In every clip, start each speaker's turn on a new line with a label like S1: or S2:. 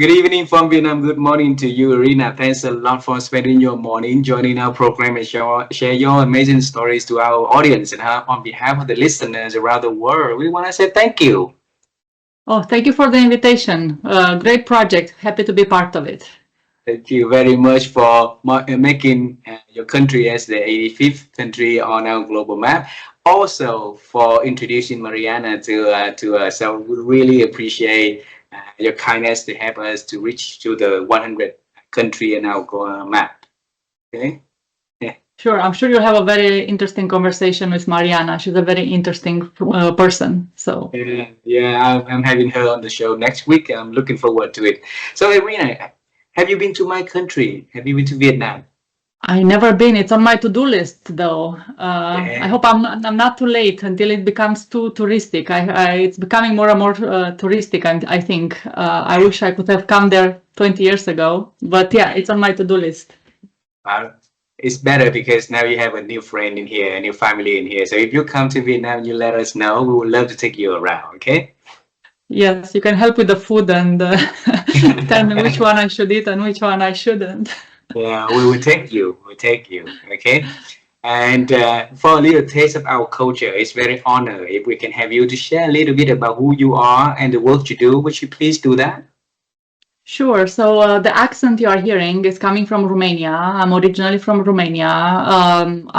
S1: Good evening from Vietnam. Good morning to you, Irina. Thanks a lot for spending your morning joining our program and share your amazing stories to our audience. And on behalf of the listeners around the world, we want to say thank you.
S2: Oh, thank you for the invitation. Great project. Happy to be part of it.
S1: Thank you very much for making your country as the 85th country on our global map. Also for introducing Mariana to us. So we really appreciate your kindness to help us to reach to the 100 country in our map. Okay. Yeah.
S2: Sure, I'm sure you'll have a very interesting conversation with Mariana. She's a very interesting person. So
S1: I'm having her on the show next week. I'm looking forward to it. So, Irina, have you been to my country? Have you been to Vietnam?
S2: I never been. It's on my to-do list, though. I
S1: Yeah.
S2: hope I'm not too late until it becomes too touristic. It's becoming more and more touristic. I think. I wish I could have come there 20 years ago. But yeah, it's on my to-do list.
S1: Uh, it's better because now you have a new friend in here, a new family in here. So if you come to Vietnam, you let us know. We would love to take you around. Okay.
S2: Yes, you can help with the food and tell me which one I should eat and which one I shouldn't.
S1: Yeah, we will take you. We'll take you. Okay. And for a little taste of our culture, it's very honor if we can have you to share a little bit about who you are and the work you do. Would you please do that?
S2: Sure. So the accent you are hearing is coming from Romania. I'm originally from Romania.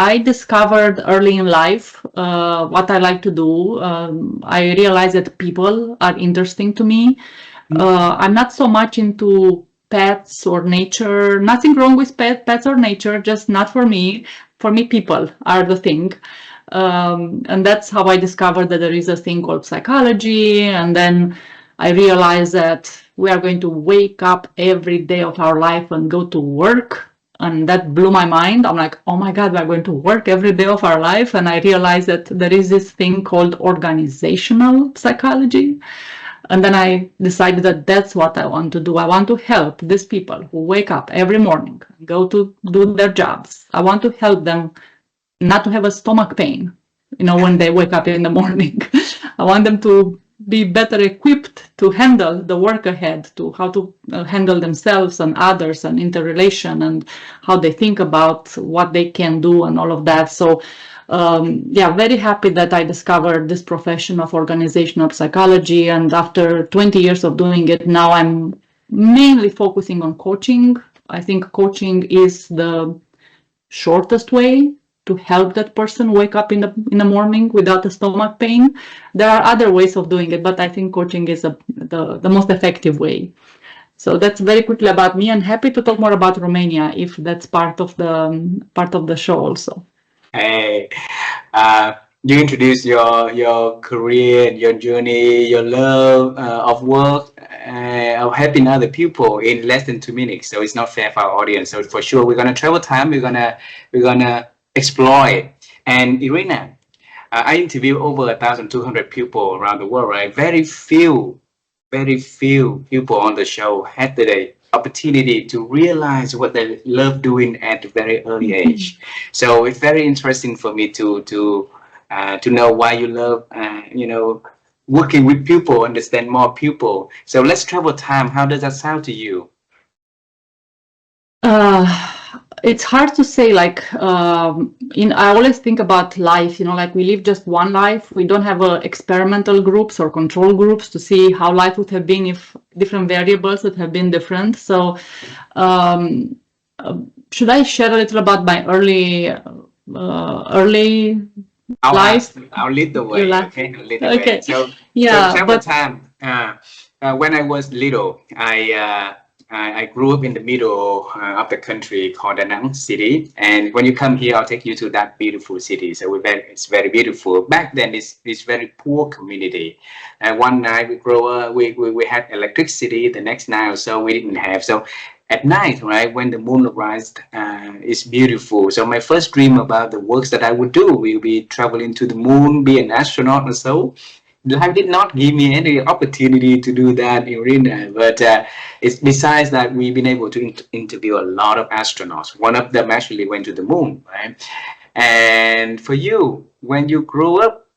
S2: I discovered early in life what I like to do. I realized that people are interesting to me. I'm not so much into pets or nature. Nothing wrong with pets or nature, just not for me. For me, people are the thing. And that's how I discovered that there is a thing called psychology. And then I realized that we are going to wake up every day of our life and go to work. And that blew my mind. I'm like, oh my God, we're going to work every day of our life. And I realized that there is this thing called organizational psychology. And then I decided that that's what I want to do. I want to help these people who wake up every morning, go to do their jobs. I want to help them not to have a stomach pain, when they wake up in the morning. I want them to be better equipped to handle the work ahead, to how to handle themselves and others and interrelation and how they think about what they can do and all of that. So very happy that I discovered this profession of organizational psychology. And after 20 years of doing it, now I'm mainly focusing on coaching. I think coaching is the shortest way to help that person wake up in the morning without a stomach pain. There are other ways of doing it, but I think coaching is the most effective way. So that's very quickly about me, and happy to talk more about Romania if that's part of the show also.
S1: Hey, you introduce your career, your journey, your love of work, of helping other people in less than 2 minutes. So it's not fair for our audience. So for sure, we're gonna travel time. We're gonna explore it. And Irina, I interview over 1,200 people around the world. Right, very few people on the show had the opportunity to realize what they love doing at a very early age. So it's very interesting for me to know why you love working with people, understand more people. So let's travel time. How does that sound to you?
S2: It's hard to say, I always think about life, like we live just one life. We don't have experimental groups or control groups to see how life would have been if different variables would have been different. So um, should I share a little about my early life?
S1: I'll lead the
S2: You
S1: way.
S2: laugh.
S1: Okay, I'll lead the way.
S2: Okay.
S1: So
S2: Yeah,
S1: travel
S2: but
S1: time. When I was little, I grew up in the middle of the country called Da Nang city. And when you come here, I'll take you to that beautiful city. So it's very beautiful. Back then, it's very poor community. And one night we grow up, we had electricity. The next night or so, we didn't have. So at night, right, when the moon rises, it's beautiful. So my first dream about the works that I would do will be traveling to the moon, be an astronaut or so. Life did not give me any opportunity to do that, Irina. But it's besides that, we've been able to interview a lot of astronauts. One of them actually went to the moon, right? And for you, when you grew up,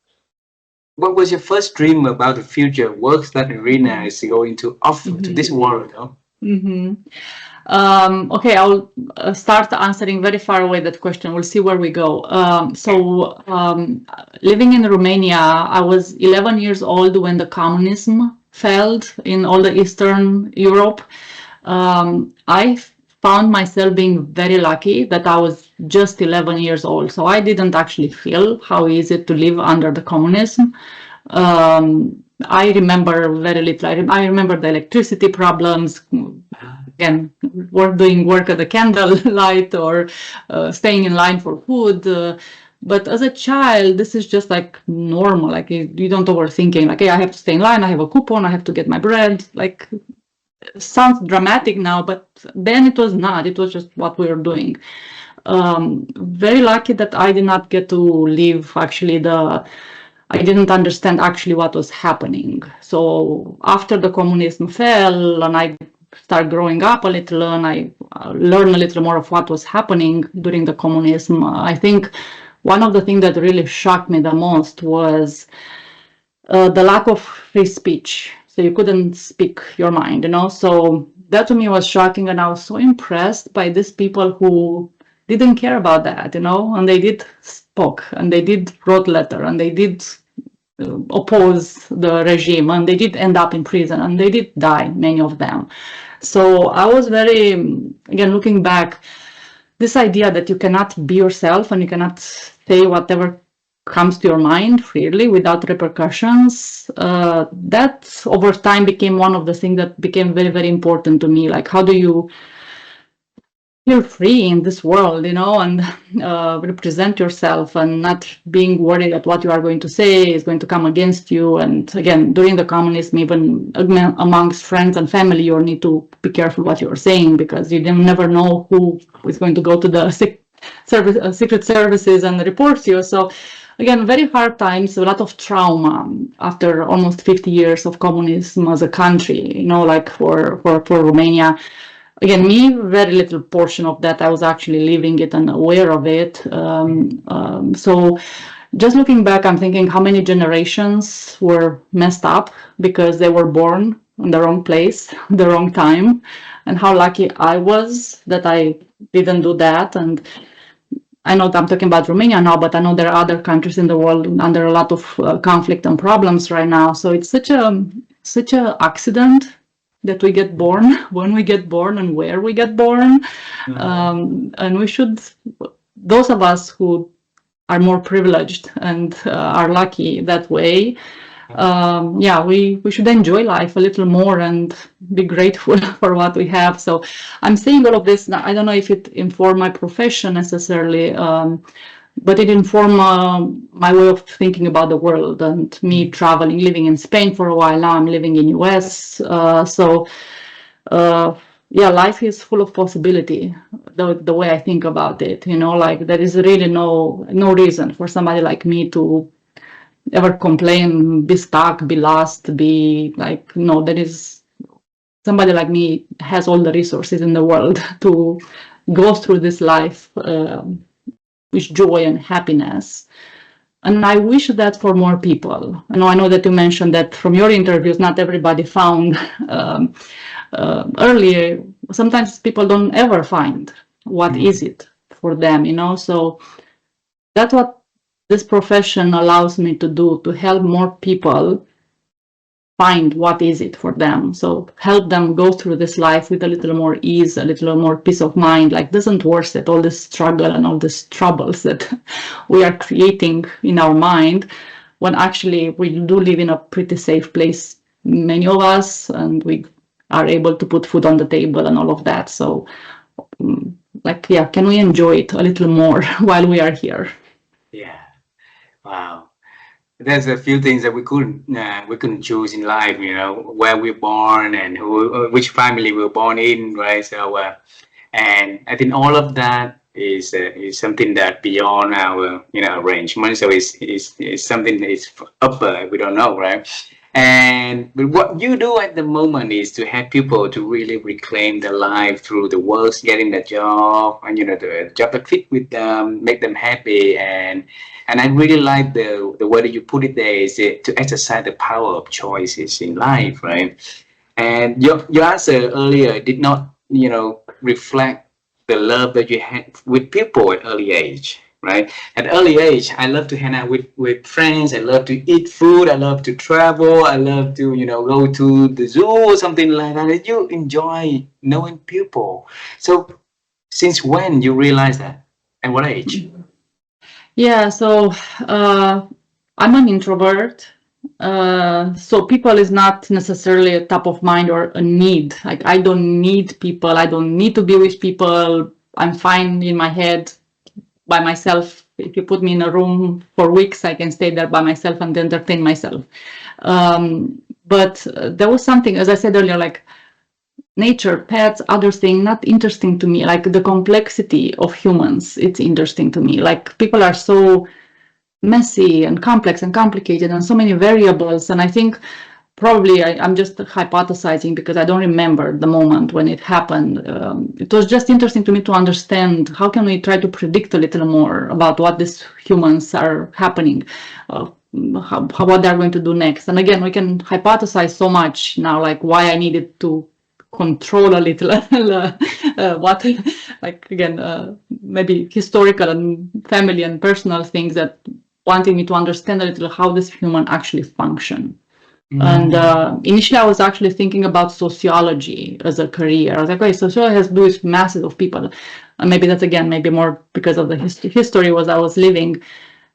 S1: what was your first dream about the future works that Irina is going to offer to this world? Huh?
S2: Mm-hmm. Okay, I'll start answering very far away that question. We'll see where we go. Living in Romania, I was 11 years old when the communism failed in all the Eastern Europe. I found myself being very lucky that I was just 11 years old. So I didn't actually feel how easy to live under the communism. I remember very little. I remember the electricity problems, again, doing work at the candlelight or staying in line for food. But as a child, this is just like normal. Like you don't overthinking. Like, hey, I have to stay in line. I have a coupon. I have to get my bread. Like, sounds dramatic now, but then it was not. It was just what we were doing. Very lucky that I did not get to live actually I didn't understand actually what was happening. So after the communism fell and I started growing up a little and I learned a little more of what was happening during the communism, I think one of the things that really shocked me the most was the lack of free speech. So you couldn't speak your mind, you know? So that to me was shocking, and I was so impressed by these people who didn't care about that, you know, and they did spoke and they did wrote letter and they did oppose the regime and they did end up in prison and they did die, many of them. So I was very, again, looking back, this idea that you cannot be yourself and you cannot say whatever comes to your mind freely without repercussions, that over time became one of the things that became very, very important to me. Like, how do you feel free in this world, you know, and represent yourself and not being worried that what you are going to say is going to come against you. And again, during the communism, even amongst friends and family, you need to be careful what you're saying, because you never know who is going to go to the secret services and report you. So again, very hard times, a lot of trauma after almost 50 years of communism as a country, you know, like for Romania. Again, me, very little portion of that. I was actually living it and aware of it. So just looking back, I'm thinking how many generations were messed up because they were born in the wrong place, the wrong time, and how lucky I was that I didn't do that. And I know that I'm talking about Romania now, but I know there are other countries in the world under a lot of conflict and problems right now. So it's such a accident that we get born, when we get born, and where we get born. And we should, those of us who are more privileged and are lucky that way, we should enjoy life a little more and be grateful for what we have. So I'm saying all of this. I don't know if it informed my profession necessarily, but it informed my way of thinking about the world and me traveling, living in Spain for a while. Now I'm living in US. Life is full of possibility, the way I think about it, you know, like there is really no reason for somebody like me to ever complain, be stuck, be lost, be like, no, there is somebody like me has all the resources in the world to go through this life with joy and happiness. And I wish that for more people. I know that you mentioned that from your interviews, not everybody found earlier. Sometimes people don't ever find what is it for them, you know. So that's what this profession allows me to do, to help more people find what is it for them. So help them go through this life with a little more ease, a little more peace of mind, like doesn't worse it all this struggle and all these troubles that we are creating in our mind, when actually we do live in a pretty safe place, many of us, and we are able to put food on the table and all of that. So can we enjoy it a little more while we are here?
S1: Yeah. Wow. There's a few things that we couldn't choose in life, you know, where we're born and which family we're born in, right? So, and I think all of that is something that beyond our arrangement. So it's something that is upper we don't know, right? And but what you do at the moment is to help people to really reclaim their life through the works, getting the job, and the job that fit with them, make them happy. And I really like the way that you put it there is to exercise the power of choices in life, right? And your answer earlier did not, reflect the love that you had with people at early age, right? At early age, I love to hang out with friends. I love to eat food. I love to travel. I love to, go to the zoo or something like that. And you enjoy knowing people. So since when you realize that? At what age?
S2: Yeah, so I'm an introvert. So people is not necessarily a top of mind or a need. Like I don't need people. I don't need to be with people. I'm fine in my head by myself. If you put me in a room for weeks, I can stay there by myself and entertain myself. But there was something, as I said earlier, like nature, pets, other thing, not interesting to me. Like the complexity of humans, it's interesting to me. Like people are so messy and complex and complicated and so many variables. And I think probably I'm just hypothesizing because I don't remember the moment when it happened. It was just interesting to me to understand how can we try to predict a little more about what these humans are happening, what they're going to do next. And again, we can hypothesize so much now, like why I needed to control a little what, like again, maybe historical and family and personal things that wanting me to understand a little how this human actually function. And initially, I was actually thinking about sociology as a career. I was like, okay, sociology has to do with masses of people. And maybe that's again, maybe more because of the history was I was living.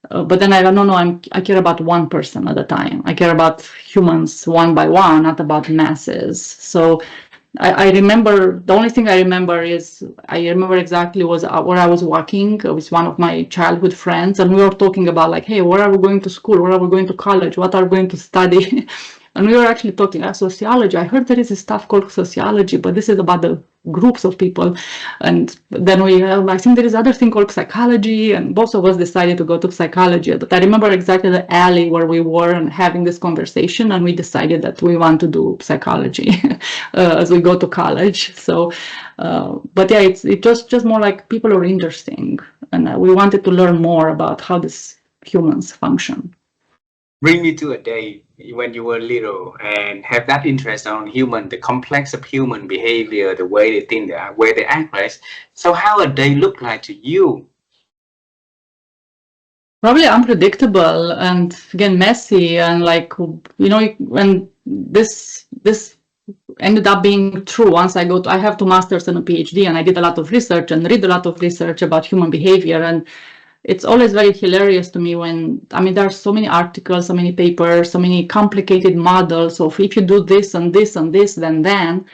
S2: But then I don't know, I care about one person at a time. I care about humans one by one, not about masses. So I remember, the only thing I remember is, I remember exactly was where I was walking with one of my childhood friends, and we were talking about like, hey, where are we going to school? Where are we going to college? What are we going to study? And we were actually talking about sociology. I heard there is a stuff called sociology, but this is about the groups of people. And then I think there is other thing called psychology, and both of us decided to go to psychology. But I remember exactly the alley where we were and having this conversation, and we decided that we want to do psychology as we go to college. So, but yeah, it's just more like people are interesting, and we wanted to learn more about how these humans function.
S1: Bring me to a day when you were little and have that interest on human, the complex of human behavior, the way they think, the way they act, right? So how a day look like to you?
S2: Probably unpredictable and again messy, and like when this ended up being true. Once I have two masters and a PhD, and I did a lot of research and read a lot of research about human behavior, and it's always very hilarious to me when, I mean, there are so many articles, so many papers, so many complicated models of if you do this and this and this, then.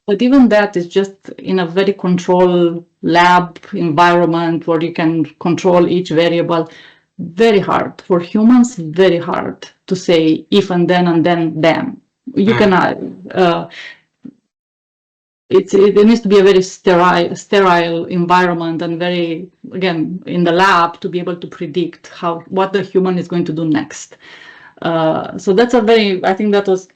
S2: But even that is just in a very controlled lab environment where you can control each variable. Very hard for humans, very hard to say if and then. You cannot. It needs to be a very sterile environment, and very, again, in the lab to be able to predict what the human is going to do next. So that's I think that was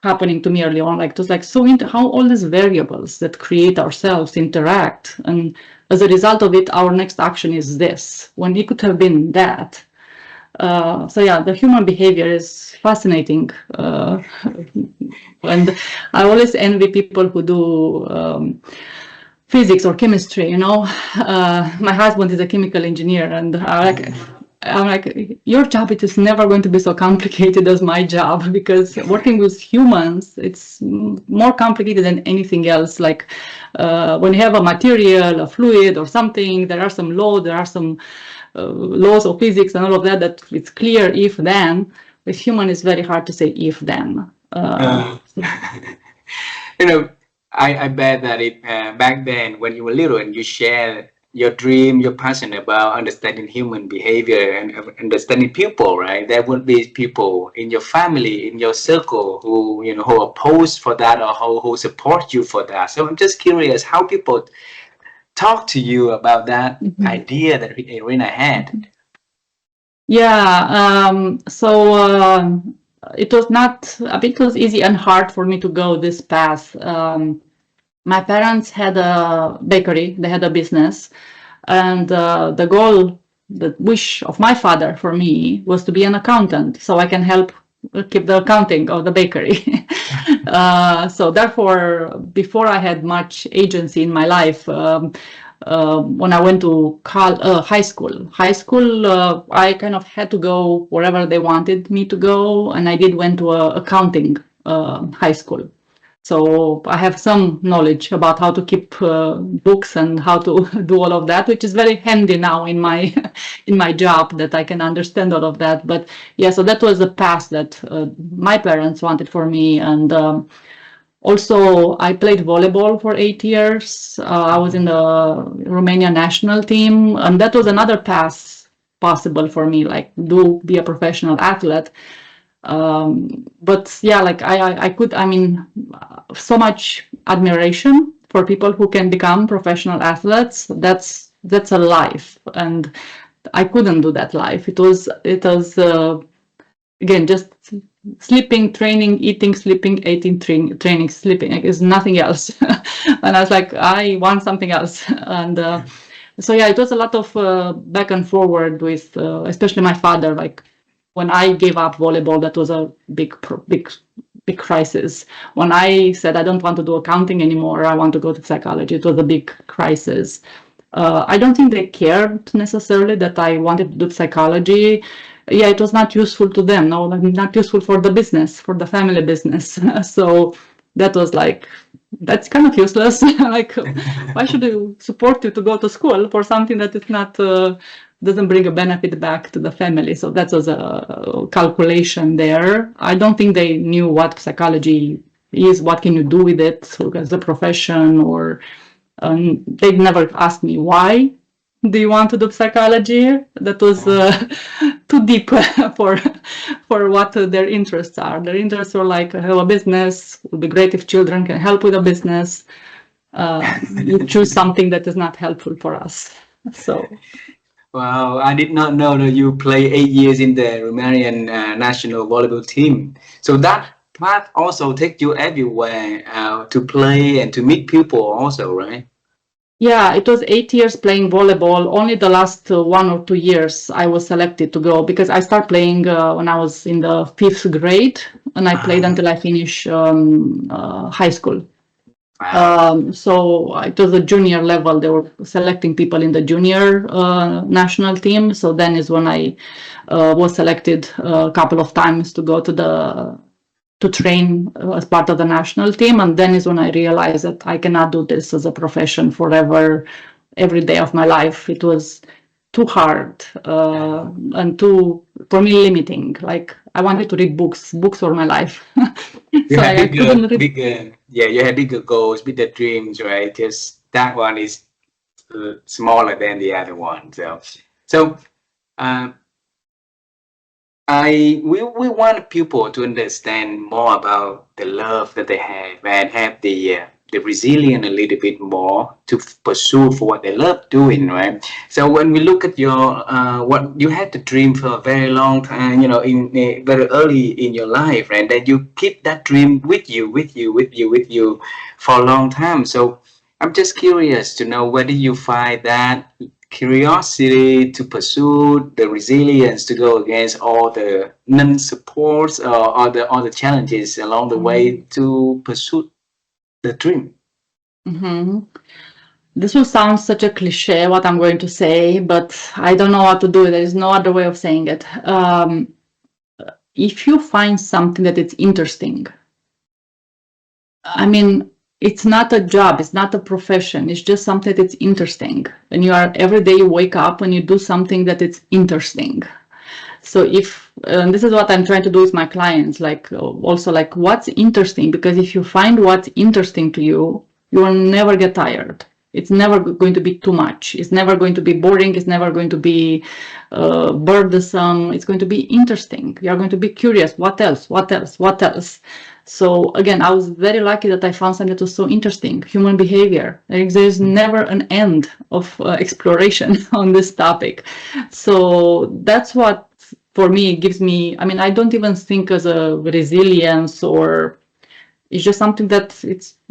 S2: happening to me early on, like just like so into how all these variables that create ourselves interact, and as a result of it, our next action is this, when it could have been that. So yeah, the human behavior is fascinating, and I always envy people who do physics or chemistry. My husband is a chemical engineer, and I'm like, your job, it is never going to be so complicated as my job, because working with humans, it's more complicated than anything else. Like when you have a material, a fluid or something, there are some laws, there are some laws of physics and all of that, that it's clear if then. With human, it's very hard to say if then.
S1: I bet that back then when you were little and you shared your dream, your passion about understanding human behavior and understanding people, right? There would be people in your family, in your circle who who oppose for that, or who support you for that. So I'm just curious how people talk to you about that idea that Irina had.
S2: Yeah. So it was not, a bit was easy and hard for me to go this path. My parents had a bakery, they had a business, and the goal, the wish of my father for me was to be an accountant so I can help keep the accounting of the bakery. So therefore, before I had much agency in my life, when I went to high school, I kind of had to go wherever they wanted me to go, and I did went to a accounting high school. So I have some knowledge about how to keep books and how to do all of that, which is very handy now in my in my job, that I can understand all of that. But yeah, so that was the path that my parents wanted for me. And also, I played volleyball for 8 years. I was in the Romania national team, and that was another path possible for me, like be a professional athlete. But yeah, like I could, I mean, so much admiration for people who can become professional athletes. That's a life, and I couldn't do that life. It was again just sleeping, training, eating, sleeping, eating, training, sleeping. Like, there's nothing else. And I was like, I want something else. And so yeah, it was a lot of back and forward with, especially my father. Like when I gave up volleyball, that was a big crisis. When I said I don't want to do accounting anymore, I want to go to psychology, it was a big crisis. I don't think they cared necessarily that I wanted to do psychology. Yeah, it was not useful to them. No, not useful for the business, for the family business. So that was like, that's kind of useless. Like, why should I support you to go to school for something that is not doesn't bring a benefit back to the family? So that was a calculation there. I don't think they knew what psychology is, what can you do with it as a profession, or they never asked me why do you want to do psychology. That was too deep for what their interests are. Their interests were like, have a business, it would be great if children can help with a business. You choose something that is not helpful for us. So
S1: Wow, I did not know that you play 8 years in the Romanian national volleyball team. So that path also takes you everywhere to play and to meet people also, right?
S2: yeah, it was 8 years playing volleyball. Only the last 1 or 2 years I was selected to go, because I started playing when I was in the 5th grade, and I played until I finished high school.
S1: Wow.
S2: So it was a junior level. They were selecting people in the junior national team. So then is when I was selected a couple of times to go to train as part of the national team. And then is when I realized that I cannot do this as a profession forever, every day of my life. It was too hard and too, for me, limiting. Like, I wanted to read books. Books were my life.
S1: You
S2: So
S1: had
S2: I couldn't read.
S1: you had bigger goals, bigger dreams, right? Just that one is smaller than the other one. So uh, we want people to understand more about the love that they have, and have the resilience a little bit more to pursue for what they love doing, right? So when we look at your what you had to dream for a very long time, in very early in your life, right? That you keep that dream with you for a long time. So I'm just curious to know, where did you find that curiosity to pursue, the resilience to go against all the non-supports or all the challenges along the way to pursue the dream?
S2: Mhm. This will sound such a cliche, what I'm going to say, but I don't know what to do. There is no other way of saying it. If you find something that is interesting, I mean, it's not a job, it's not a profession, it's just something that's interesting. And you are every day you wake up and you do something that is interesting. So if this is what I'm trying to do with my clients, like also like what's interesting, because if you find what's interesting to you, you will never get tired. It's never going to be too much. It's never going to be boring. It's never going to be burdensome. It's going to be interesting. You're going to be curious. What else? What else? What else? So again, I was very lucky that I found something that was so interesting. Human behavior. There's never an end of exploration on this topic. So that's what for me, it gives me, I mean, I don't even think as a resilience, or it's just something that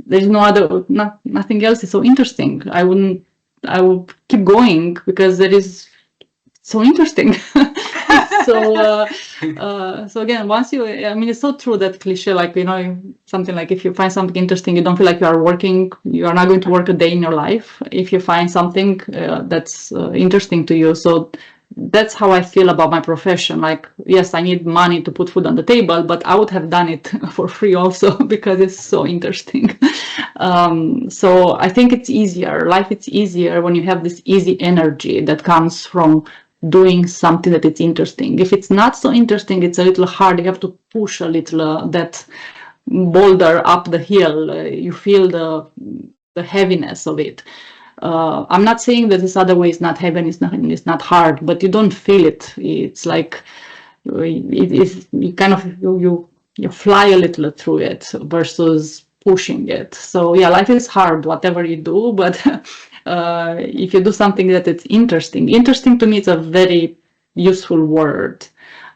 S2: there's no other, nothing else is so interesting. I will keep going because it is so interesting. So again, once you, I mean, it's so true, that cliche, like, something like, if you find something interesting, you don't feel like you are working, you are not going to work a day in your life if you find something that's interesting to you. So that's how I feel about my profession. Like, yes, I need money to put food on the table, but I would have done it for free also because it's so interesting. So I think it's easier. Life is easier when you have this easy energy that comes from doing something that it's interesting. If it's not so interesting, it's a little hard. You have to push a little that boulder up the hill. You feel the heaviness of it. I'm not saying that this other way is not heavy, it's not hard, but you don't feel it. It's like you kind of you fly a little through it versus pushing it. So yeah, life is hard, whatever you do, but if you do something that it's interesting to me, it's a very useful word.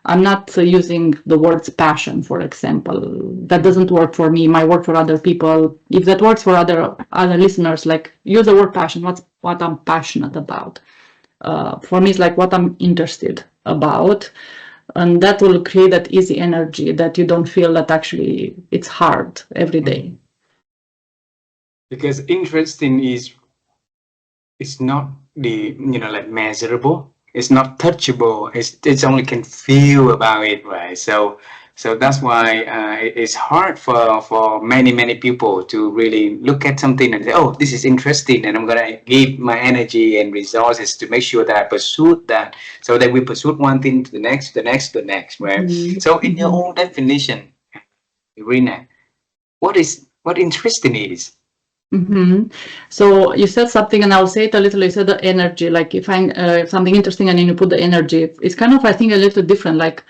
S2: I'm not using the words passion, for example. That doesn't work for me. Might work for other people. If that works for other listeners, like, use the word passion. What I'm passionate about. For me, it's like what I'm interested about, and that will create that easy energy that you don't feel that actually it's hard every day.
S1: Because interesting is, it's not the, like, measurable. It's not touchable. It's only can feel about it, right? So that's why it's hard for many people to really look at something and say, oh, this is interesting, and I'm gonna give my energy and resources to make sure that I pursue that. So that we pursue one thing to the next, right? So in your own definition, Irina, what interesting is?
S2: So you said something, and I'll say it a little. You said the energy, like, if I find something interesting and then you put the energy, it's kind of, I think, a little different. Like,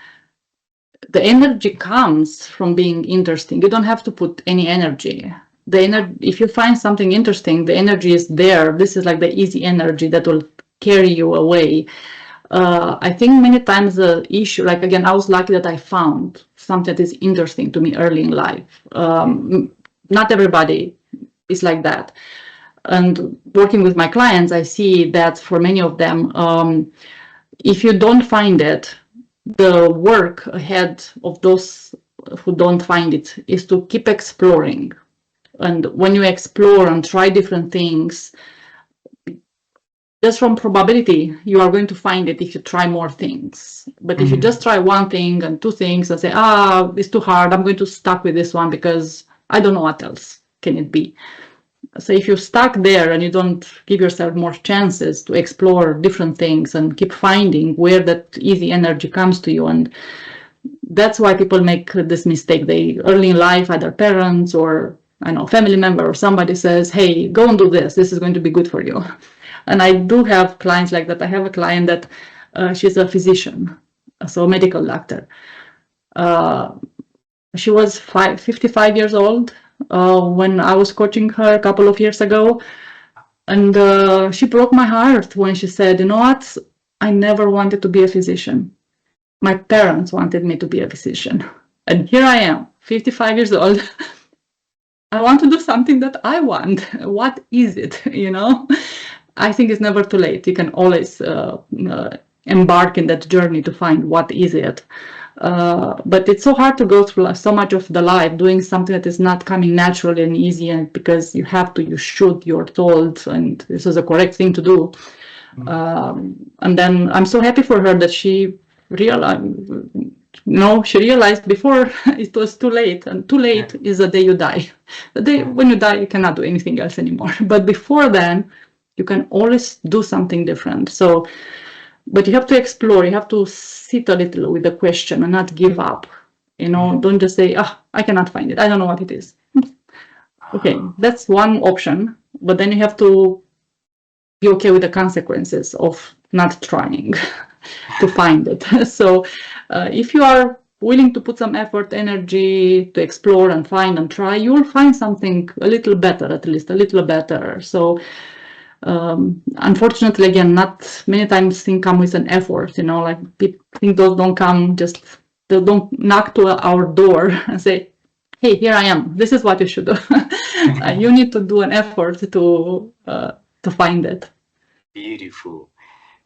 S2: the energy comes from being interesting. You don't have to put any energy. If you find something interesting, the energy is there. This is like the easy energy that will carry you away. I think many times the issue, like, again, I was lucky that I found something that is interesting to me early in life. Not everybody is like that. And working with my clients, I see that for many of them, if you don't find it, the work ahead of those who don't find it is to keep exploring. And when you explore and try different things, just from probability, you are going to find it if you try more things. But if you just try one thing and two things and say, it's too hard, I'm going to stuck with this one because I don't know what else can it be. So if you're stuck there and you don't give yourself more chances to explore different things and keep finding where that easy energy comes to you, and that's why people make this mistake. They, early in life, either parents or, I know, family member or somebody says, hey, go and do this. This is going to be good for you. And I do have clients like that. I have a client that she's a physician, so a medical doctor. She was 55 years old when I was coaching her a couple of years ago. And she broke my heart when she said, you know what? I never wanted to be a physician. My parents wanted me to be a physician. And here I am, 55 years old. I want to do something that I want. What is it? I think it's never too late. You can always embark in that journey to find what is it. But it's so hard to go through so much of the life doing something that is not coming naturally and easy, and because you should, you're told, and this is a correct thing to do. And then I'm so happy for her that she realized before it was too late, and too late is the day you die. The day when you die, you cannot do anything else anymore. But before then, you can always do something different. But you have to explore, you have to sit a little with the question and not give up. Don't just say, I cannot find it, I don't know what it is. Okay, that's one option, but then you have to be okay with the consequences of not trying to find it. So if you are willing to put some effort, energy to explore and find and try, you will find something a little better, at least a little better. So Unfortunately, again, not many times things come with an effort, like things don't come just, they don't knock to our door and say, hey, here I am, this is what you should do. You need to do an effort to find it.
S1: Beautiful.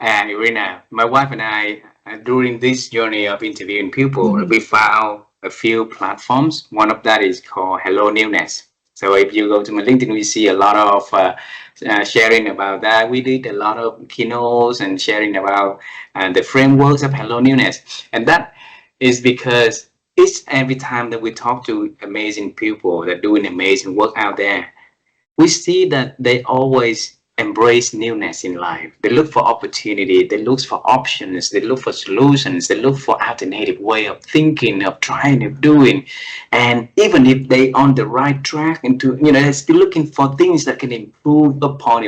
S1: And Irina, my wife and I, during this journey of interviewing people, we found a few platforms. One of that is called helloNEWNESS. So if you go to my LinkedIn, we see a lot of sharing about that. We did a lot of keynotes and sharing about the frameworks of helloNEWNESS. And that is because every time that we talk to amazing people that doing amazing work out there, we see that they always embrace newness in life. They look for opportunity, they look for options, they look for solutions, they look for alternative way of thinking, of trying, of doing. And even if they on the right track into, they're still looking for things that can improve upon,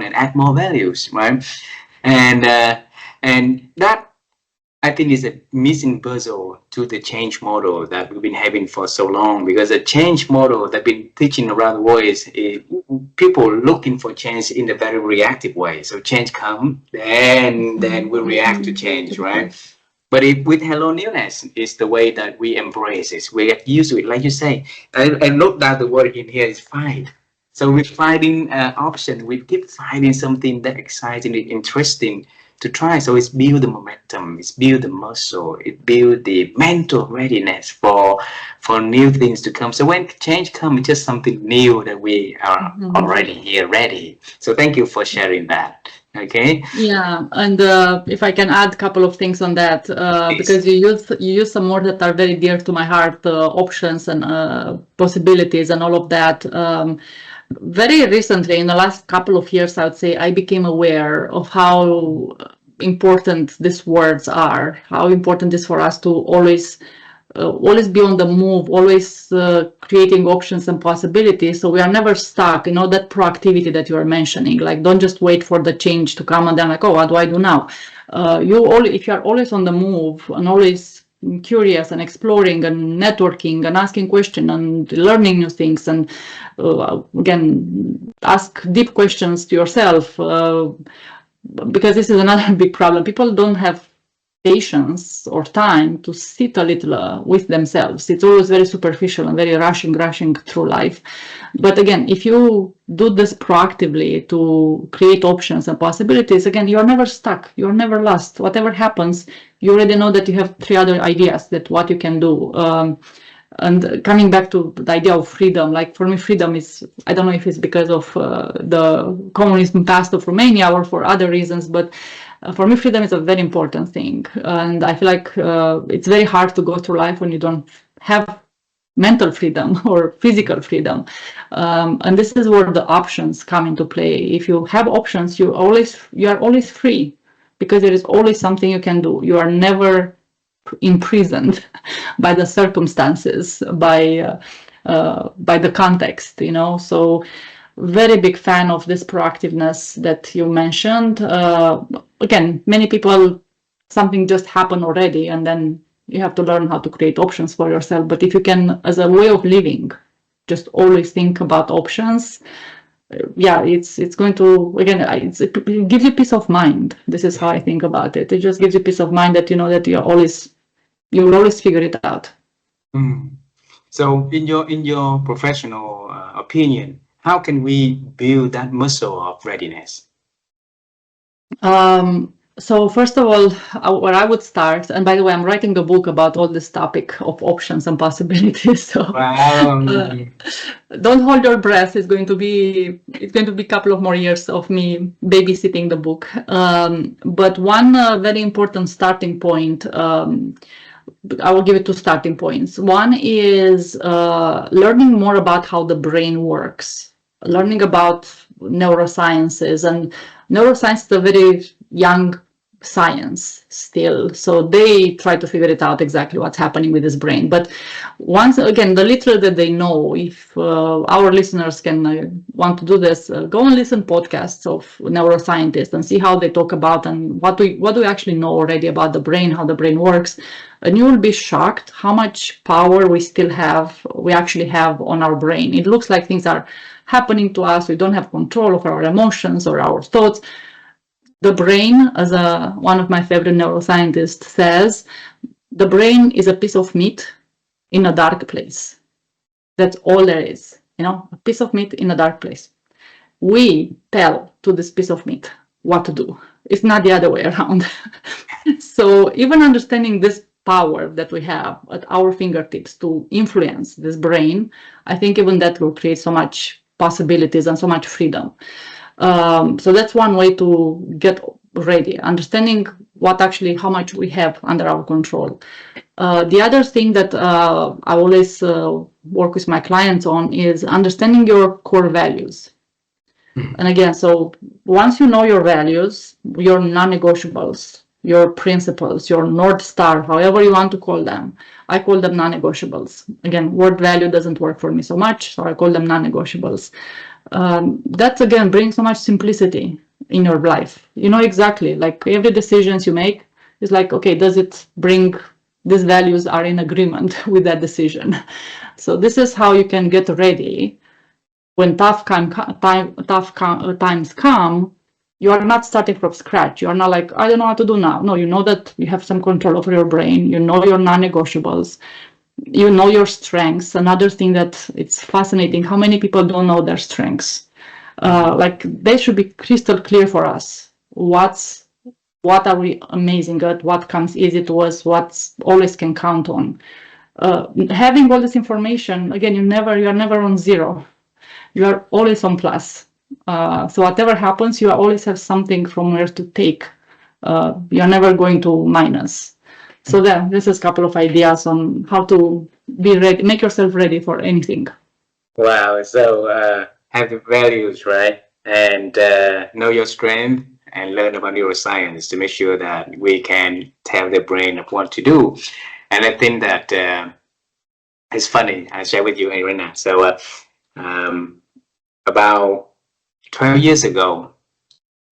S1: and add more values, right? And that, I think, is a missing puzzle to the change model that we've been having for so long, because the change model that been teaching around the world is people looking for change in a very reactive way. So change comes, then we react to change, right? But with helloNEWNESS, it's the way that we embrace it. We get used to it. Like you say, I look that the word in here is fight. So we're finding option. We keep finding something that exciting, interesting to try. So it's build the momentum, it's build the muscle, it build the mental readiness for new things to come. So when change comes, it's just something new that we are already here ready. So thank you for sharing that. Okay.
S2: Yeah, and if I can add a couple of things on that, because you use some words that are very dear to my heart, options and possibilities and all of that. Very recently, in the last couple of years, I would say, I became aware of how important these words are, how important it is for us to always be on the move, always creating options and possibilities, so we are never stuck. That proactivity that you are mentioning, like, don't just wait for the change to come and then like, oh, what do I do now? If you are always on the move and always curious and exploring and networking and asking questions and learning new things, and again, ask deep questions to yourself, because this is another big problem. People don't have patience or time to sit a little with themselves. It's always very superficial and very rushing through life. But again, if you do this proactively to create options and possibilities, again, you're never stuck, you're never lost. Whatever happens, you already know that you have 3 other ideas that what you can do. And coming back to the idea of freedom, like for me, freedom is, I don't know if it's because of the communism past of Romania or for other reasons, but for me, freedom is a very important thing. And I feel like it's very hard to go through life when you don't have mental freedom or physical freedom. And this is where the options come into play. If you have options, you are always free, because there is always something you can do. You are never imprisoned by the circumstances, by the context, So very big fan of this proactiveness that you mentioned. Again, many people, something just happened already, and then you have to learn how to create options for yourself. But if you can, as a way of living, just always think about options, it's going to, again, it gives you peace of mind. This is how I think about it. It just gives you peace of mind that you know that you'll always figure it out.
S1: So in your professional opinion, how can we build that muscle of readiness?
S2: So first of all, where I would start, and by the way, I'm writing a book about all this topic of options and possibilities. So don't hold your breath. It's going to be a couple of more years of me babysitting the book. But one very important starting point, I will give it 2 starting points. One is learning more about how the brain works, learning about neurosciences, and neuroscience is a very young science still, so they try to figure it out exactly what's happening with this brain. But once again, the little that they know, if our listeners can want to do this, go and listen podcasts of neuroscientists and see how they talk about and what do we actually know already about the brain, how the brain works, and you will be shocked how much power we actually have on our brain. It looks like things are happening to us. We don't have control over our emotions or our thoughts. The brain, as one of my favorite neuroscientists says, the brain is a piece of meat in a dark place. That's all there is, a piece of meat in a dark place. We tell to this piece of meat what to do. It's not the other way around. So even understanding this power that we have at our fingertips to influence this brain, I think even that will create so much possibilities and so much freedom. So that's one way to get ready, understanding how much we have under our control. The other thing that I always work with my clients on is understanding your core values. And again, so once you know your values, your non-negotiables, your principles, your North Star, however you want to call them, I call them non-negotiables. Again, word value doesn't work for me so much, so I call them non-negotiables. That again brings so much simplicity in your life. You know exactly, like every decisions you make is like, okay, does it bring these values are in agreement with that decision? So this is how you can get ready when tough times come. You are not starting from scratch. You are not like, I don't know what to do now. No, you know that you have some control over your brain. You know your non-negotiables. You know your strengths. Another thing that it's fascinating, how many people don't know their strengths. Like they should be crystal clear for us. What are we amazing at? What comes easy to us? What always can count on? Having all this information, again, you are never on zero. You are always on plus. So whatever happens, you always have something from where to take. You're never going to minus. So this is a couple of ideas on how to be ready, make yourself ready for anything.
S1: Wow. So have the values, right? And know your strength and learn about neuroscience to make sure that we can tell the brain of what to do. And I think that it's funny. I share with you, Irina. So about 12 years ago,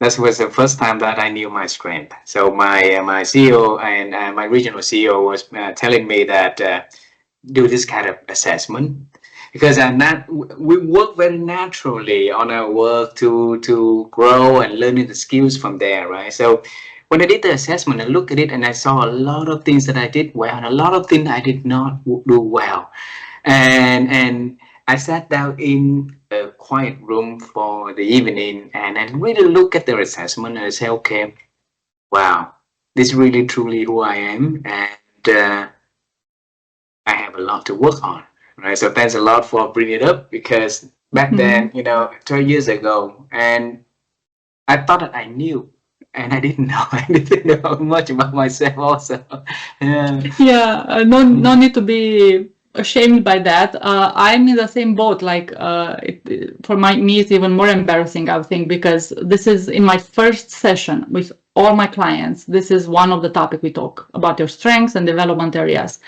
S1: that was the first time that I knew my strength. So my CEO and my regional CEO was telling me that do this kind of assessment, because we work very naturally on our work to grow and learning the skills from there, right? So when I did the assessment, I looked at it and I saw a lot of things that I did well and a lot of things I did not do well, and I sat down in a quiet room for the evening and I really look at their assessment and I say, okay, wow, this is really truly who I am, and I have a lot to work on, right? So thanks a lot for bringing it up, because back then, 12 years ago, and I thought that I knew, and I didn't know. I didn't know much about myself also.
S2: No need to be ashamed by that. I'm in the same boat. Like for me, it's even more embarrassing, I think, because this is in my first session with all my clients. This is one of the topics we talk about, your strengths and development areas.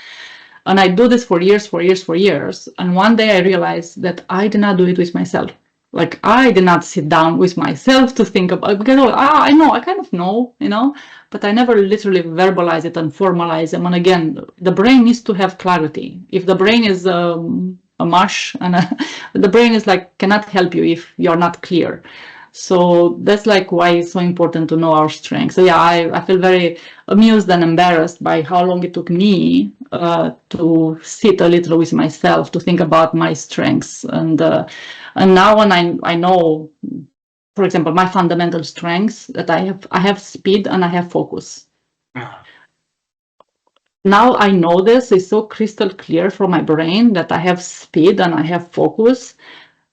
S2: And I do this for years. And one day I realized that I did not do it with myself. Like I did not sit down with myself to think about it, because I know, I kind of know, but I never literally verbalize it and formalize them. And again, the brain needs to have clarity. If the brain is a mush, and the brain is like, cannot help you if you're not clear. So that's like why it's so important to know our strengths. So yeah, I feel very amused and embarrassed by how long it took me to sit a little with myself, to think about my strengths. And now when I know, for example, my fundamental strengths, that I have speed and I have focus. Now I know this is so crystal clear for my brain that I have speed and I have focus.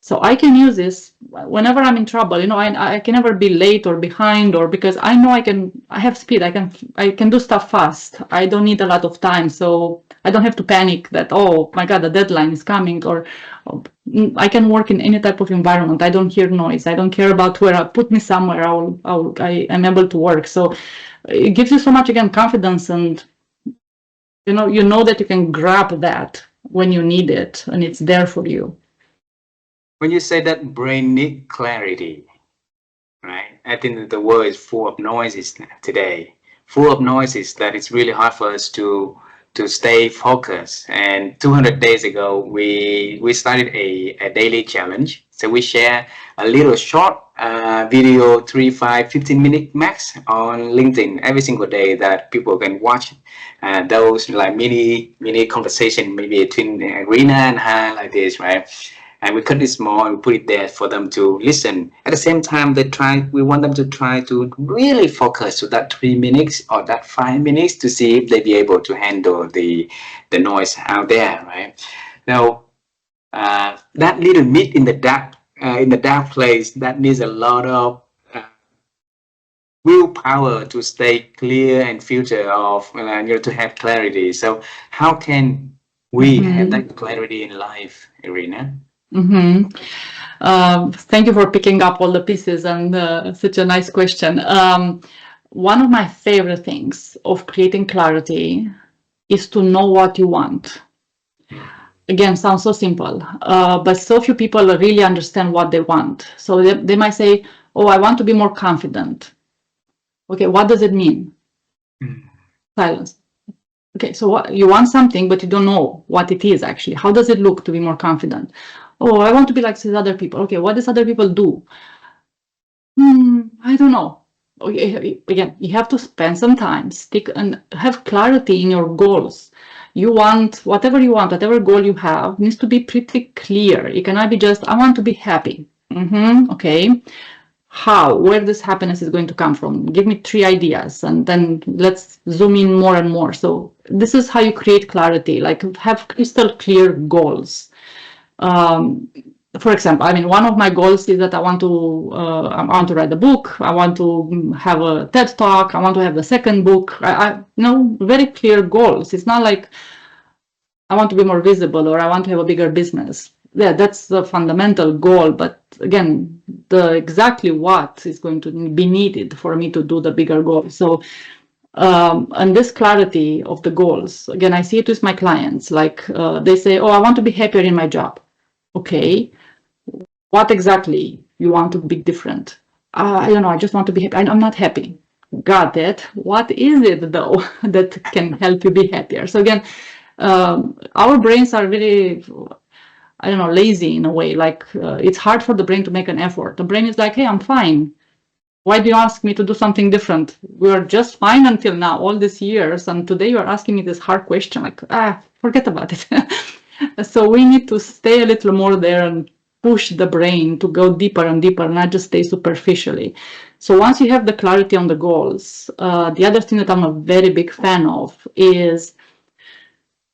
S2: So I can use this whenever I'm in trouble. I can never be late or behind, or because I know I have speed. I can do stuff fast. I don't need a lot of time. So I don't have to panic that, oh my God, the deadline is coming, or I can work in any type of environment. I don't hear noise. I don't care about where put me somewhere. I am able to work. So it gives you so much, again, confidence, and you know that you can grab that when you need it and it's there for you.
S1: When you say that brain need clarity, right? I think that the world is full of noises today, full of noises that it's really hard for us to stay focused. And 200 days ago, we started a daily challenge. So we share a little short video, 3, 5, 15-minute max on LinkedIn every single day that people can watch. Those like mini conversation maybe between Irina and her like this, right? And we cut it small and put it there for them to listen. At the same time, we want them to try to really focus to that 3 minutes or that 5 minutes to see if they be able to handle the noise out there, right? Now, that little meat in the dark place, that needs a lot of willpower to stay clear and filter of, to have clarity. So how can we have that clarity in life, Irina?
S2: Thank you for picking up all the pieces, and such a nice question. One of my favorite things of creating clarity is to know what you want. Again, sounds so simple, but so few people really understand what they want. So they might say, oh, I want to be more confident. Okay, what does it mean? Silence. Okay, so what, you want something, but you don't know what it is actually. How does it look to be more confident? Oh, I want to be like these other people. Okay, what does other people do? I don't know. Okay, again, you have to spend some time, stick and have clarity in your goals. You want whatever goal you have needs to be pretty clear. It cannot be just, I want to be happy. Okay. How, where this happiness is going to come from? Give me 3 ideas, and then let's zoom in more and more. So this is how you create clarity, like have crystal clear goals. For example, I mean, one of my goals is that I want to write a book. I want to have a TED talk. I want to have the second book. I very clear goals. It's not like I want to be more visible or I want to have a bigger business. Yeah, that's the fundamental goal. But again, the exactly what is going to be needed for me to do the bigger goal. So, and this clarity of the goals, again, I see it with my clients. Like they say, oh, I want to be happier in my job. Okay, what exactly you want to be different? I don't know, I just want to be happy. I'm not happy. Got it. What is it though that can help you be happier? So again, our brains are really, I don't know, lazy in a way. Like it's hard for the brain to make an effort. The brain is like, hey, I'm fine. Why do you ask me to do something different? We were just fine until now, all these years, and today you are asking me this hard question. Like, forget about it. So we need to stay a little more there and push the brain to go deeper and deeper, not just stay superficially. So once you have the clarity on the goals, the other thing that I'm a very big fan of is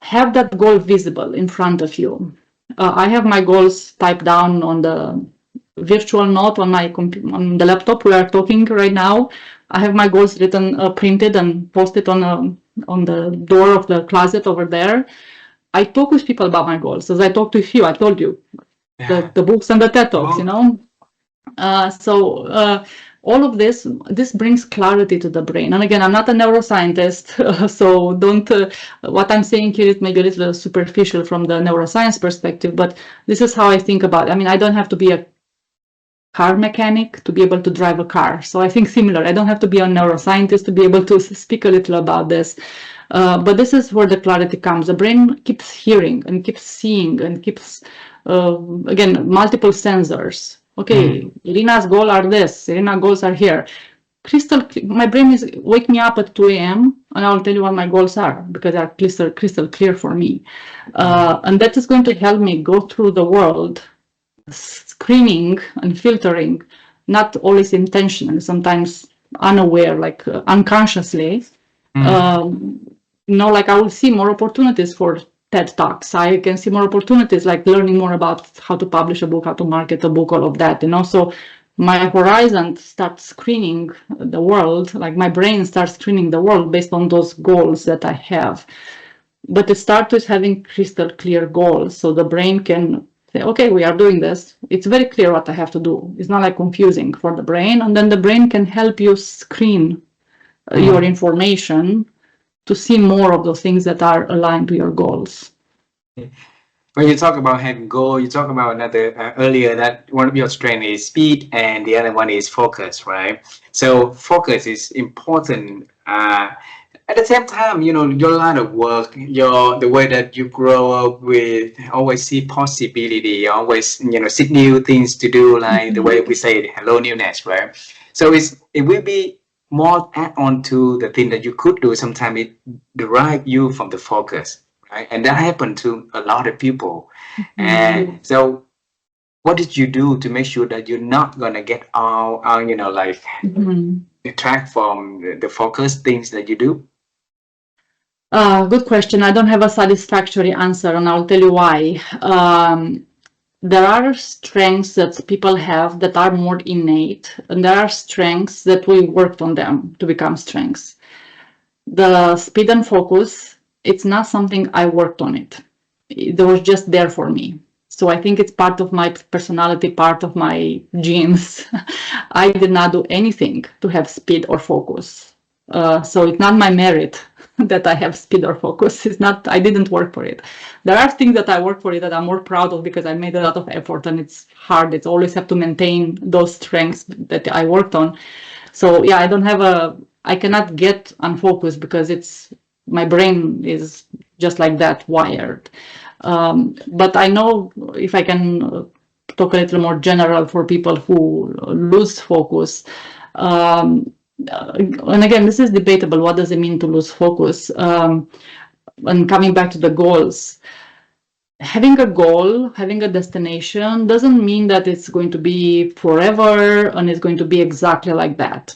S2: have that goal visible in front of you. I have my goals typed down on the virtual note on my on the laptop we are talking right now. I have my goals written, printed and posted on the door of the closet over there. I talk with people about my goals, as I talked with you. I told you, the books and the TED Talks, all of this brings clarity to the brain. And again, I'm not a neuroscientist, so don't, what I'm saying here is maybe a little superficial from the neuroscience perspective, but this is how I think about it. I mean, I don't have to be a car mechanic to be able to drive a car. So I think similar, I don't have to be a neuroscientist to be able to speak a little about this. But this is where the clarity comes. The brain keeps hearing and keeps seeing and keeps, again, multiple sensors. Okay, Irina's goals are this, Irina's goals are here. My brain is wake me up at 2 a.m. and I'll tell you what my goals are because they are crystal clear for me. And that is going to help me go through the world screening and filtering, not always intentionally, sometimes unaware, like unconsciously. Like I will see more opportunities for TED Talks. I can see more opportunities like learning more about how to publish a book, how to market a book, all of that, So my horizon starts screening the world, like my brain starts screening the world based on those goals that I have. But it starts with having crystal clear goals. So the brain can say, okay, we are doing this. It's very clear what I have to do. It's not like confusing for the brain. And then the brain can help you screen your information to see more of those things that are aligned to your goals.
S1: When you talk about having goal, you talk about another earlier that one of your strengths is speed and the other one is focus, right? So focus is important At the same time, your line of work, the way that you grow up with, always see possibility, always seek new things to do, like the way we say hello newness, right? So it will be more add on to the thing that you could do. Sometimes it derive you from the focus, right? And that happened to a lot of people. And so what did you do to make sure that you're not gonna get all like detract from the focus things that you do?
S2: Good question. I don't have a satisfactory answer, and I'll tell you why. There are strengths that people have that are more innate, and there are strengths that we worked on them to become strengths. The speed and focus, it's not something I worked on it. It was just there for me. So I think it's part of my personality, part of my genes. I did not do anything to have speed or focus. So it's not my merit that I have speed or focus. It's not, I didn't work for it. There are things that I work for it that I'm more proud of because I made a lot of effort, and it's hard. It's always have to maintain those strengths that I worked on. So yeah, I cannot get unfocused because my brain is just like that, wired. But I know, if I can talk a little more general for people who lose focus, and again, this is debatable. What does it mean to lose focus? And coming back to the goals, having a goal, having a destination doesn't mean that it's going to be forever and it's going to be exactly like that.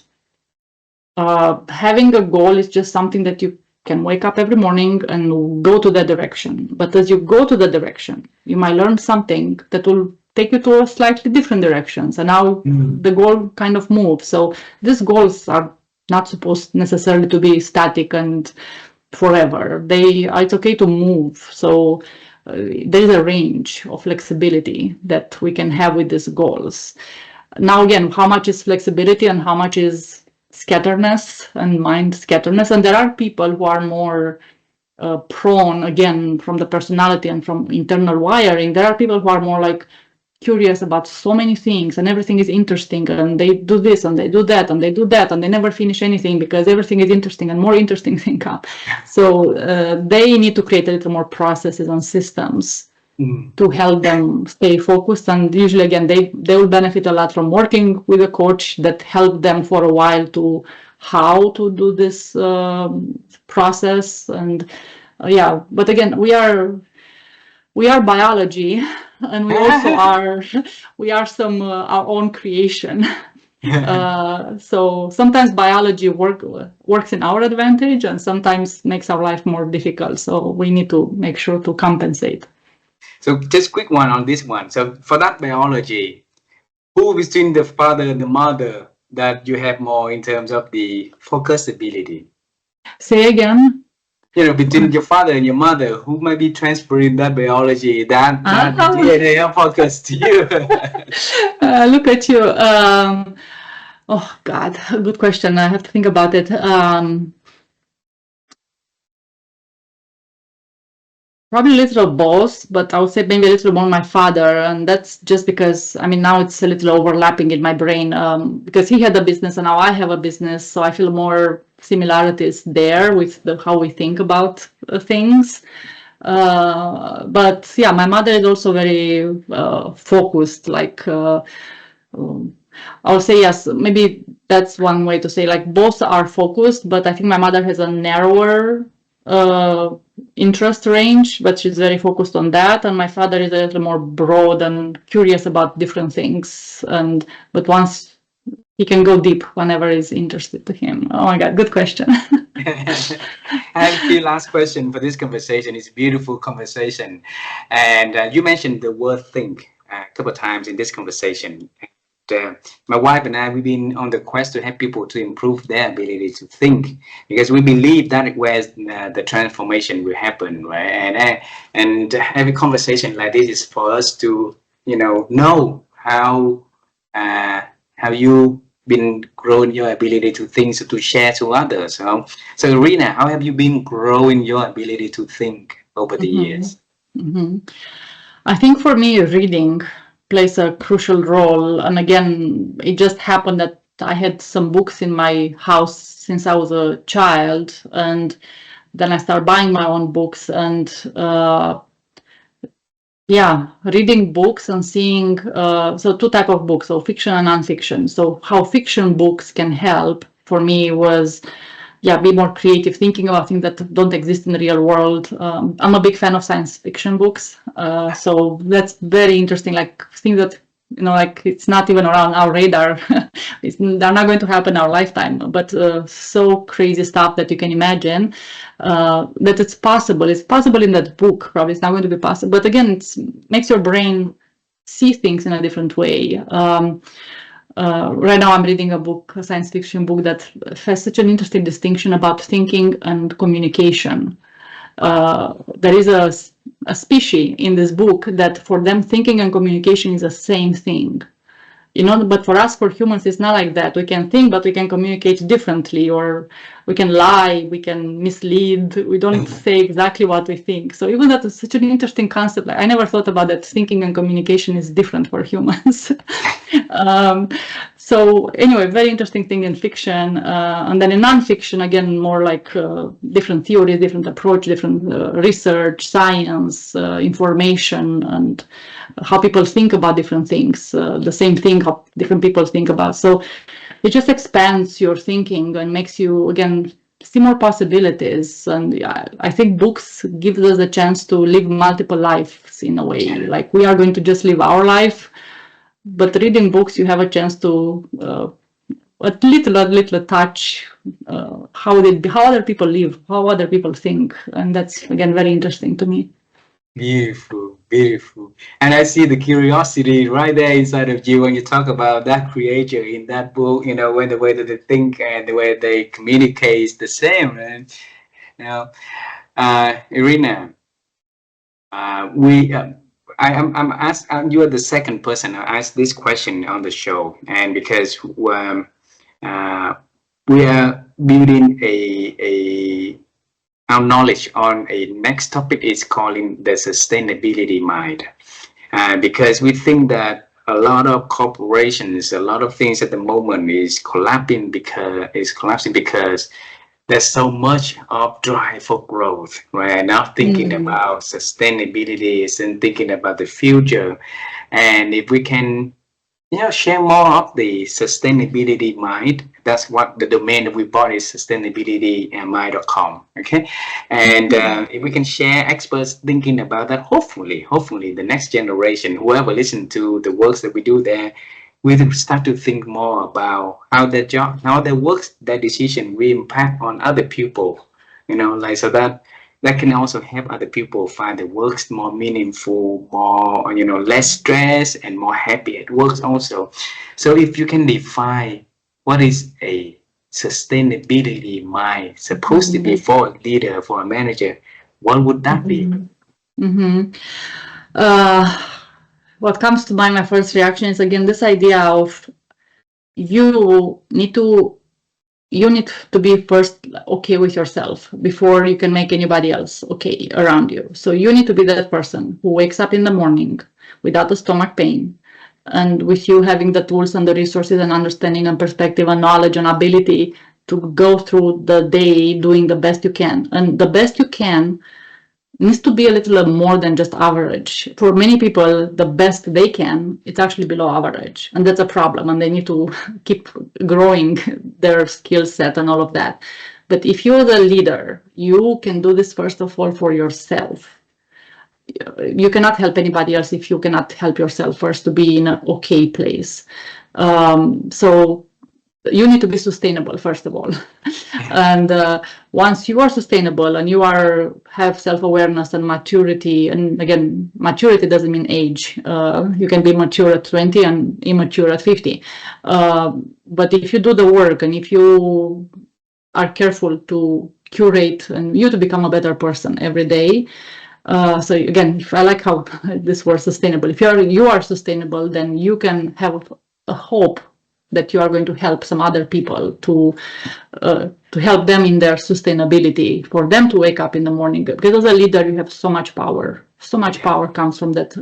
S2: Having a goal is just something that you can wake up every morning and go to that direction. But as you go to the direction, you might learn something that will take you to a slightly different directions. And now the goal kind of moves. So these goals are not supposed necessarily to be static and forever. It's okay to move. So there is a range of flexibility that we can have with these goals. Now, again, how much is flexibility and how much is scatteredness and mind scatteredness? And there are people who are more prone, again, from the personality and from internal wiring. There are people who are more like curious about so many things, and everything is interesting, and they do this and they do that and they do that, and they never finish anything because everything is interesting and more interesting things come. So they need to create a little more processes and systems to help them stay focused. And usually, again, they will benefit a lot from working with a coach that helped them for a while to how to do this process. And yeah, but again, we are biology, and we also are some our own creation. So sometimes biology works in our advantage, and sometimes makes our life more difficult. So we need to make sure to compensate.
S1: So just quick one on this one. So for that biology, who between the father and the mother that you have more in terms of the focus ability?
S2: Say again.
S1: Between your father and your mother, who might be transferring that biology, that DNA focus to you?
S2: Look at you. Oh God, good question. I have to think about it. Probably a little of both, but I would say maybe a little more my father, and that's just because, I mean, now it's a little overlapping in my brain, because he had a business and now I have a business, so I feel more similarities there with how we think about things. But yeah, my mother is also very focused, like I'll say yes, maybe that's one way to say, like, both are focused, but I think my mother has a narrower interest range, but she's very focused on that, and my father is a little more broad and curious about different things, but once he can go deep whenever is interested to him. Oh my God, good question.
S1: I have the last question for this conversation. It's a beautiful conversation, and you mentioned the word think a couple of times in this conversation. My wife and I, we've been on the quest to help people to improve their ability to think, because we believe that where the transformation will happen, right? And having conversation like this is for us to know how you been growing your ability to think, so to share to others. So Irina, how have you been growing your ability to think over the years?
S2: I think for me, reading plays a crucial role. And again, it just happened that I had some books in my house since I was a child, and then I started buying my own books, and yeah, reading books and seeing, so two type of books, so fiction and nonfiction. So how fiction books can help for me was, yeah, be more creative, thinking about things that don't exist in the real world. I'm a big fan of science fiction books, so that's very interesting, like things that, you know, like it's not even around our radar. They're not going to happen in our lifetime, but so crazy stuff that you can imagine that it's possible. It's possible in that book, probably it's not going to be possible. But again, it makes your brain see things in a different way. Right now I'm reading a book, a science fiction book that has such an interesting distinction about thinking and communication. There is a species in this book that for them thinking and communication is the same thing. You know, but for us, for humans, it's not like that. We can think, but we can communicate differently, or we can lie, we can mislead, we don't say exactly what we think. So even that is such an interesting concept. Like, I never thought about that thinking and communication is different for humans. So anyway, very interesting thing in fiction. And then in nonfiction, again, more like different theories, different approach, different research, science, information, and how people think about different things, the same thing how different people think about. So it just expands your thinking and makes you, again, see more possibilities. And I think books give us a chance to live multiple lives in a way. Like we are going to just live our life, but reading books, you have a chance to a little touch how other people live, how other people think. And that's, again, very interesting to me.
S1: Beautiful, beautiful. And I see the curiosity right there inside of you when you talk about that creator in that book, you know, when the way that they think and the way they communicate is the same. And, you know, Irina, I'm asking you are the second person who asked this question on the show, and because we are building our knowledge on a next topic is calling the sustainability mind, because we think that a lot of corporations, a lot of things at the moment is collapsing because there's so much of drive for growth, right? Now thinking about sustainability and thinking about the future, and if we can, you know, share more of the sustainability mind. That's what the domain that we bought is sustainabilitymind.com. Okay, and if we can share experts thinking about that, hopefully the next generation, whoever listen to the works that we do there, we start to think more about how their job, how their works, their decision will impact on other people. You know, like so that can also help other people find the works more meaningful, more, you know, less stress and more happy at work also. So if you can define what is a sustainability mind supposed to be for a leader, for a manager, what would that be?
S2: What comes to mind, my first reaction is, again, this idea of you need to be first okay with yourself before you can make anybody else okay around you. So you need to be that person who wakes up in the morning without a stomach pain, and with you having the tools and the resources and understanding and perspective and knowledge and ability to go through the day doing the best you can. And the best you can needs to be a little more than just average. For many people, the best they can, it's actually below average. And that's a problem. And they need to keep growing their skill set and all of that. But if you're the leader, you can do this first of all for yourself. You cannot help anybody else if you cannot help yourself first to be in an okay place. So you need to be sustainable, first of all. And once you are sustainable and you have self-awareness and maturity, and again, maturity doesn't mean age. You can be mature at 20 and immature at 50. But if you do the work and if you are careful to curate and you to become a better person every day. So again, I like how this word sustainable. If you are sustainable, then you can have a hope that you are going to help some other people to help them in their sustainability, for them to wake up in the morning. Because as a leader, you have so much power. So much power comes from that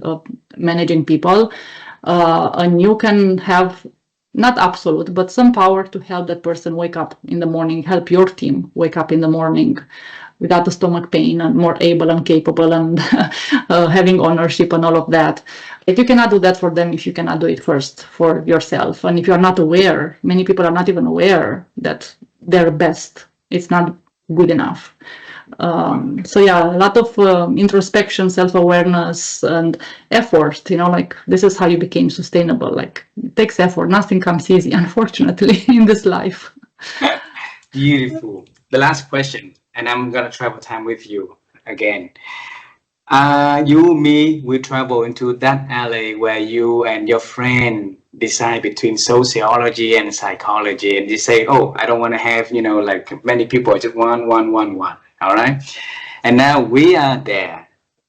S2: managing people, and you can have not absolute, but some power to help that person wake up in the morning, help your team wake up in the morning without the stomach pain and more able and capable and having ownership and all of that. If you cannot do that for them, if you cannot do it first for yourself, and if you are not aware, many people are not even aware that their best, it's not good enough. So yeah, a lot of introspection, self-awareness, and effort. Like this is how you became sustainable. Like it takes effort. Nothing comes easy, unfortunately, in this life.
S1: Beautiful. The last question, and I'm gonna travel time with you again. We travel into that alley where you and your friend decide between sociology and psychology, and you say, "Oh, I don't want to have like many people, just one." All right, and now we are there.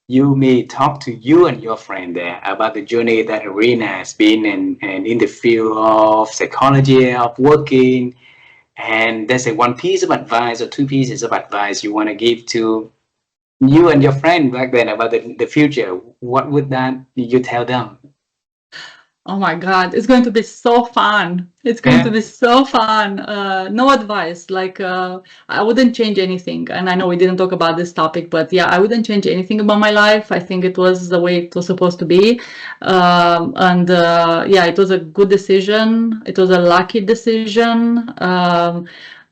S1: Me talk to you and your friend there about the journey that Irina has been in the field of psychology, of working, and there's one piece of advice or two pieces of advice you want to give to you and your friend back then about the future. What would that you tell them?
S2: Oh my God, it's going to be so fun. It's going to be so fun. No advice. Like, I wouldn't change anything. And I know we didn't talk about this topic, but yeah, I wouldn't change anything about my life. I think it was the way it was supposed to be. Yeah, it was a good decision. It was a lucky decision.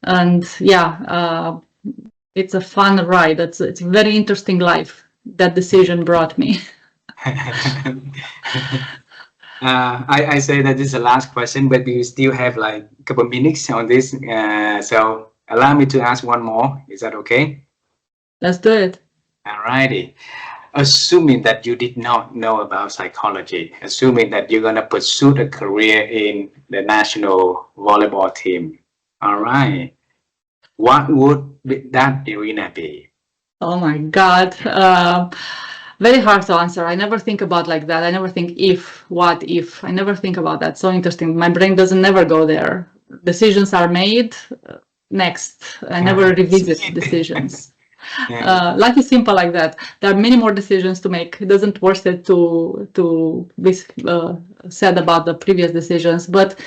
S2: And yeah, it's a fun ride. It's a very interesting life that decision brought me.
S1: I say that this is the last question, but we still have like a couple of minutes on this. So allow me to ask one more. Is that okay?
S2: Let's do it.
S1: Alrighty. Assuming that you did not know about psychology, assuming that you're gonna pursue a career in the national volleyball team, all right, what would that Irina be?
S2: Oh my God. Very hard to answer. I never think about like that. I never think what if. I never think about that. So interesting. My brain doesn't never go there. Decisions are made. Next. I never revisit decisions. Life is simple like that. There are many more decisions to make. It doesn't worth it to be said about the previous decisions. But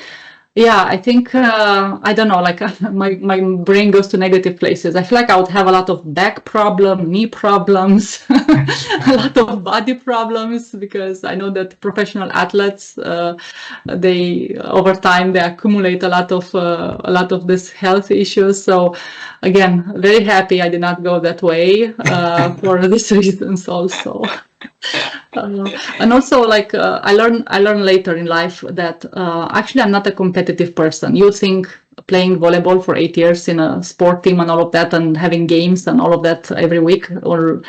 S2: yeah, I think, I don't know, like my brain goes to negative places. I feel like I would have a lot of back problems, knee problems, a lot of body problems, because I know that professional athletes, over time, they accumulate a lot of this health issues. So again, very happy I did not go that way for these reasons also. And also, like I learned later in life that actually I'm not a competitive person. You think playing volleyball for 8 years in a sport team and all of that, and having games and all of that every week, or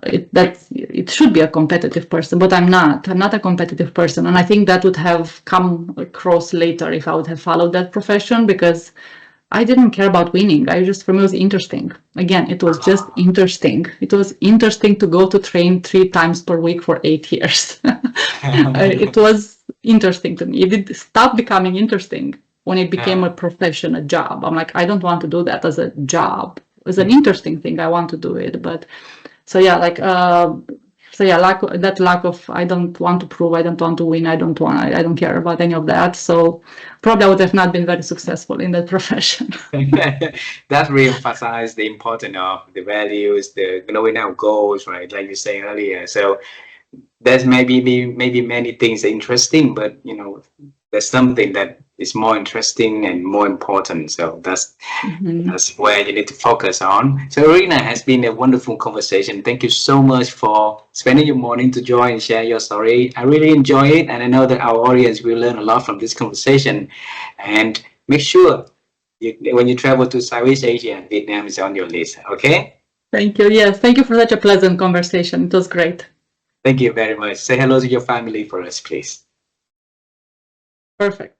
S2: it should be a competitive person, but I'm not a competitive person. And I think that would have come across later if I would have followed that profession, because I didn't care about winning. For me, it was interesting. Again, it was just interesting. It was interesting to go to train 3 times per week for 8 years. It was interesting to me. It did stop becoming interesting when it became a profession, a job. I'm like, I don't want to do that as a job. It's an interesting thing. I want to do it. But so yeah, like, lack of, I don't want to prove, I don't want to win, I don't care about any of that. So probably I would have not been very successful in that profession.
S1: That re-emphasizes the importance of the values, the knowing our goals, right? Like you say earlier. So there's maybe many things interesting, but there's something that is more interesting and more important. So that's where you need to focus on. So Irina, has been a wonderful conversation. Thank you so much for spending your morning to join and share your story. I really enjoy it, and I know that our audience will learn a lot from this conversation. And make sure when you travel to Southeast Asia, Vietnam is on your list. Okay?
S2: Thank you. Yes, thank you for such a pleasant conversation. It was great.
S1: Thank you very much. Say hello to your family for us, please.
S2: Perfect.